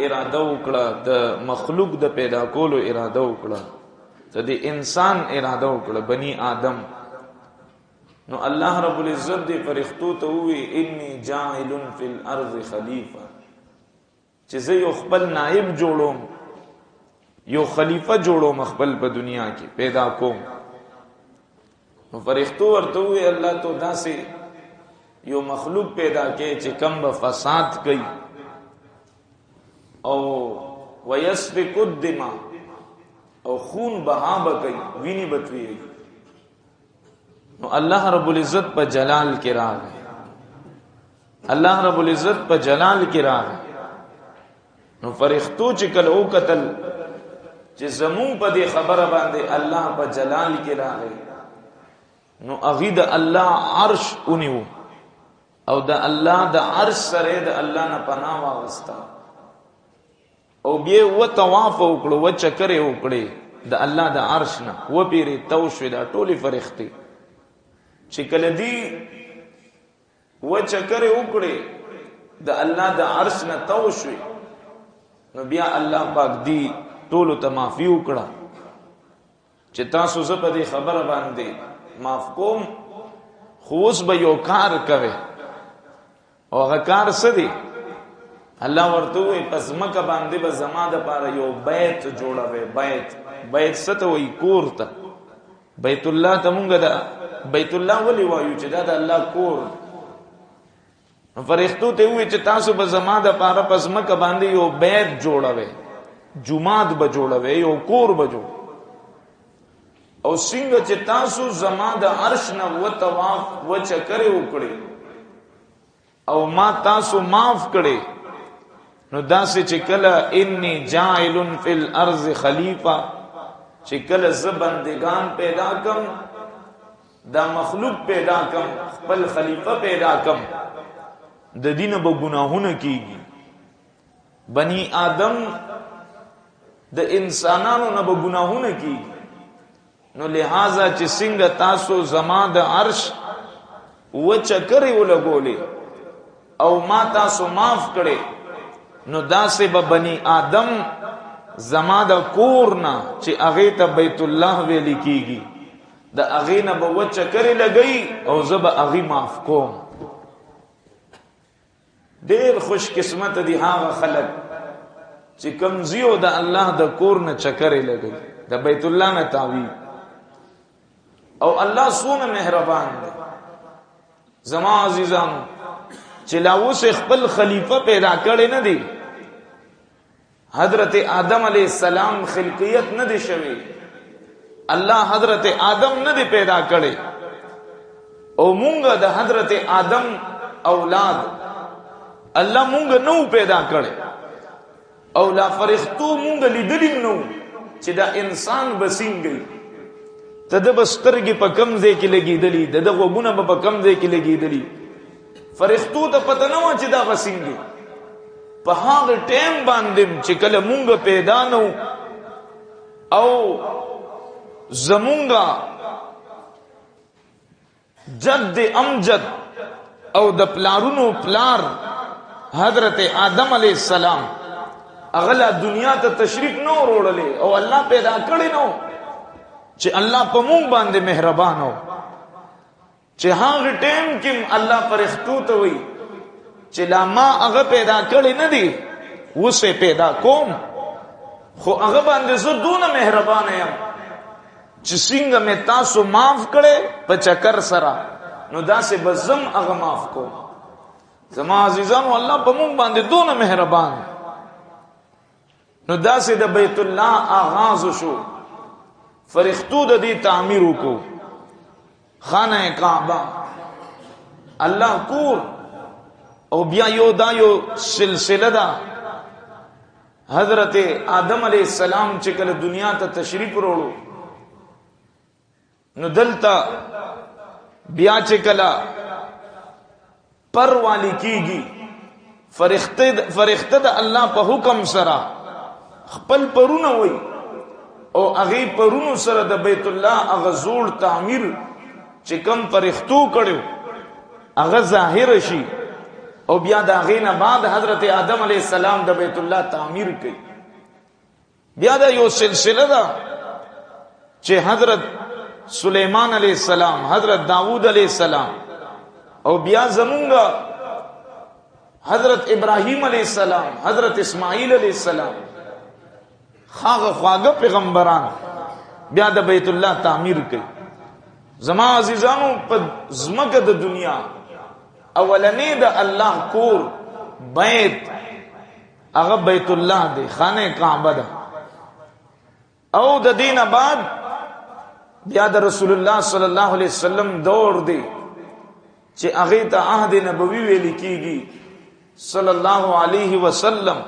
اراده وکړه د مخلوق د پیدا کولو اراده وکړه د انسان اراده وکړه بنی آدم نو الله رب العزت دې فرښتو ته وی انی جاعل فی الارض خلیفہ چې زه یو خپل نائب جوړوم یو خلیفہ جوړوم خپل په دنیا کې پیدا کوم نو فرښتو ورته وی الله تو داسې یو مخلوق پیدا کې چې کم به فساد کوي او ويسفك الدماء او خون بها بکئی ویني بتوي نو الله رب العزت په جلال کې راغی الله رب العزت په جلال کې راغی نو فرښتو چې کله او قتل چې زمون په دې خبره باندې الله په جلال کې راغی نو اغید الله عرش اونیو او د الله د عرش سره د الله نه پناه واغستا او بیا و طواف وکړو و چکر وکړي د الله د عرش نه و پیری توشو دا ټولي فرښتې چې کله دی و چکر وکړي د الله د عرش نه توشو نو بیا الله پاک دی ټولو ته معافي وکړه چې تاسو زه په دې خبره باندې معاف کوم خو اوس به یو کار کوي او هغه کار څه دی الله ورته وي پس مکه باندې به زما د پاره یو بیت جوړوي بیت ست وي کور ته بیت الله ته مونږ دا بیت الله ولي وایو چې دا د الله کور فرښتو ته وي چې تاسو به زما د پاره پس مکه باندې یو بیت جوړوي جمعات به جوړوي یو کور به جوړ او څنګه چې تاسو زما د عرش نه و طواف و چکر وکړي او ما تاسو معاف کړي نو داسې چې کله انی جاعل فی الارض خلیفہ چې کله زبندگان پیدا کم دا مخلوق پیدا کم خپل خلیفہ پیدا کم د دین به گناهونه کیږي بنی آدم د انسانانو نه به گناهونه کیږي نو لہذا چې څنګه تاسو زما د عرش و چکرې ولګولې او ما تاسو معاف کړي نو داسې به بنی آدم زما د کور نه چې هغه ته بیت الله ویل کیږي د هغه نه به و چکرې لګي او زه به هغه معاف کوم ډېر خوش قسمت دي هغه خلک چې کمزیو د الله د کور نه چکرې لګي د بیت الله نه تاوی او الله سونه مهربان دی زما عزیزان چې لاوس خپل خلیفہ پیدا کړي نه دی حضرت آدم علیہ السلام خلقیت نه دی شوی الله حضرت آدم نه دی پیدا کړي او مونږ د حضرت آدم اولاد الله مونږ نو پیدا کړي او لا فرښتو مونږ لیدلې نو چې دا انسان بسینګي تد بسترګي په کم ځای کې لګیدلی د غوګونه په کم ځای کې لګیدلی فرښتو ته پته نه و چې دا وسینګي په هغه ټیم باندې چې کله مونږ پیدا نو او زمونږه جد امجد او د پلارونو پلار حضرت آدم علیہ السلام اغلا دنیا ته تشریف نو وروړلې او الله پیدا کړی نو چې الله په مونږ باندې مهربان او چې هغه ټیم کې الله فرښتو ته وي چې لا ما هغه پیدا کړی نه دی وسه پیدا کوم خو هغه باندې زه دونه مهربان یم چې څنګه مې تاسو معاف کړي په چکر سره نو داسې بزم هغه معاف کوم زما عزیزانو الله په مونږ باندې دونه مهربان نو داسې د بیت الله آغاز شو فرښتو د دې تعمیر وکړو خانه کعبه الله کور او بیا یو سلسله ده حضرت آدم علیہ السلام چې کله دنیا ته تشریف وروړو نو دلته بیا چې کله پر والی کیږي فرښتې د الله په حکم سره خپل پرونه وای او هغه پرونو سره د بیت الله هغه زوړ تعمیر چې کم فرښتو کړو هغه ظاهر شي او بیا دا غینا بعد حضرت آدم علیہ السلام د بیت الله تعمیر کړي. بیا دا یو سلسله ده چې حضرت سلیمان علیہ السلام، حضرت داود علیہ السلام، او بیا زمونږ حضرت ابراہیم علیہ السلام، حضرت اسماعیل علیہ السلام، خواږه پیغمبران بیا د بیت الله تعمیر کړي. زما عزیزانو په زمکه د دنیا اولنې د الله کور بیت هغه بیت الله دی، خانه کعبه ده. او د دین بعد بیا د رسول الله صلی الله علیه وسلم دور دی چې هغه ته عهد نبوي ویل کیږي صلی الله علیه وسلم.